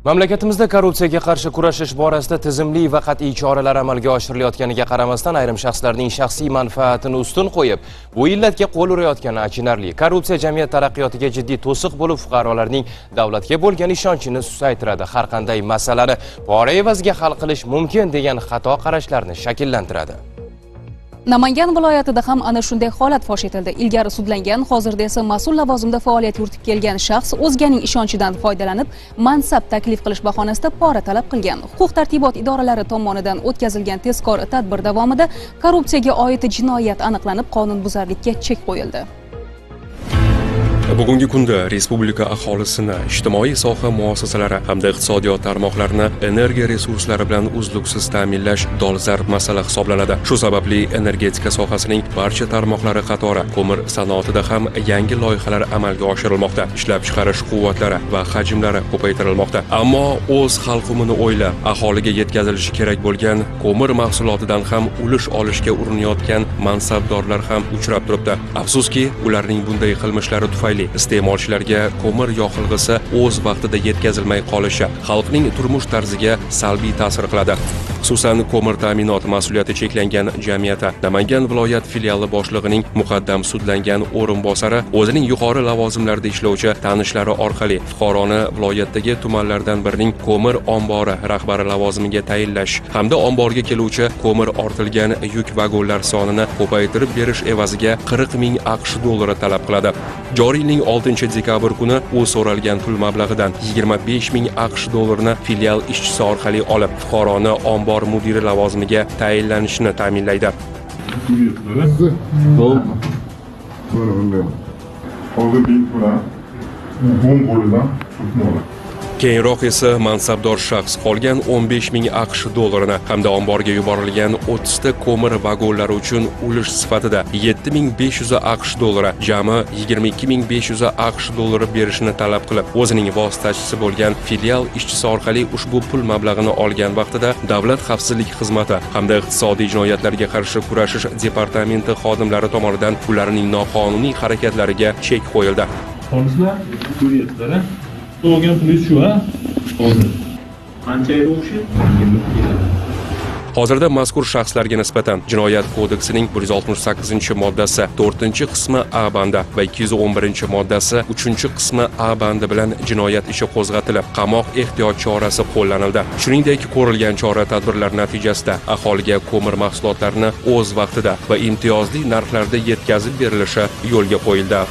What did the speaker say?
Mamlakatimizda korrupsiyaga qarshi kurashish borasida tizimli va qat'iy choralar amalga oshirilayotganiga qaramasdan ayrim shaxslarning shaxsiy manfaatini ustun qo'yib, bu illatga qo'l urayotgani achinarli. Korrupsiya jamiyat taraqqiyotiga jiddiy to'siq bo'lib, fuqarolarning davlatga bo'lgan ishonchini susaytiradi. Har qanday masalani pora evaziga hal qilish mumkin degan xato qarashlarni shakllantiradi. Namangan viloyatida ham ana shunday holat fosh etildi. Ilgari sudlangan, hozirda esa mas'ul lavozimda faoliyat yuritib kelgan shaxs o'zganing ishonchidan foydalanib, mansab taklif qilish bahonasida pora talab qilgan. Huquq-tartibot idoralari tomonidan o'tkazilgan tezkor tadbir davomida korrupsiyaga oid jinoyat aniqlanib, qonunbuzarlikka chek qo'yildi. Bugungi kunda respublika aholisini, ijtimoiy soha muassasalari hamda iqtisodiyot tarmoqlarini energiya resurslari bilan uzluksiz ta'minlash dolzarb masala hisoblanadi. Shu sababli energetika sohasining barcha tarmoqlari qatori ko'mir sanoatida ham yangi loyihalar amalga oshirilmoqda. Ishlab chiqarish quvvatlari va hajmlari ko'paytirilmoqda. Ammo o'z xalqumini o'ylab, aholiga yetkazilishi kerak bo'lgan ko'mir mahsulotidan ham ulush olishga urinayotgan mansabdorlar ham uchrab turibdi. Afsuski, ularning bunday qilmishlari tufayli iste'molchilarga ko'mir yoqilg'isi o'z vaqtida yetkazilmay qolishi xalqning turmush tarziga salbiy ta'sir qiladi. Xususan, ko'mir ta'minot mas'uliyati cheklangan jamiyati Namangan viloyat filiali boshlig'ining muqaddam sudlangan o'rinbosari o'zining yuqori lavozimlarda ishlovchi tanishlari orqali fuqaroni viloyatdagi tumanlardan birining ko'mir ombori rahbari lavozimiga tayinlash hamda omborga keluvchi ko'mir ortilgan yuk vagonlar sonini ko'paytirib berish evaziga 40 ming AQSh dollari talab qiladi. Joriy yilning 6-dekabr kuni u so'ralgan pul mablag'idan 25 ming AQSh dollarini filial ishchisi orqali olib, fuqaroni ombor mudiri lavozimiga tayinlanishini ta'minlaydi. Keyinroq esa mansabdor shaxs qolgan 15 ming AQSh dollarini hamda omborga yuborilgan 30 ta ko'mir vagonlari uchun ulush sifatida 7500 AQSh dollari, jami 22500 AQSh dollari berishini talab qilib, o'zining vositachisi bo'lgan filial ishchisi orqali ushbu pul mablag'ini olgan vaqtida Davlat xavfsizlik xizmati hamda iqtisodiy jinoyatlarga qarshi kurashish departamenti xodimlari tomonidan ularning noqonuniy harakatlariga chek qo'yildi. Xolislar, ko'ryapsizlar. To'g'gan pul shu, ha? Hozir. Qancha edi o'shi? Hozirda mazkur shaxslarga nisbatan Jinoyat kodeksining 168-moddasi 4-qismi A bandi va 211-moddasi 3-qismi A bandi bilan jinoyat ishi qo'zg'atilib, qamoq ehtiyot chorasi qo'llanildi. Shuningdek, ko'rilgan chora-tadbirlar natijasida aholiga ko'mir mahsulotlarini o'z vaqtida va imtiyozli narxlarda yetkazib berilishi yo'lga qo'yildi.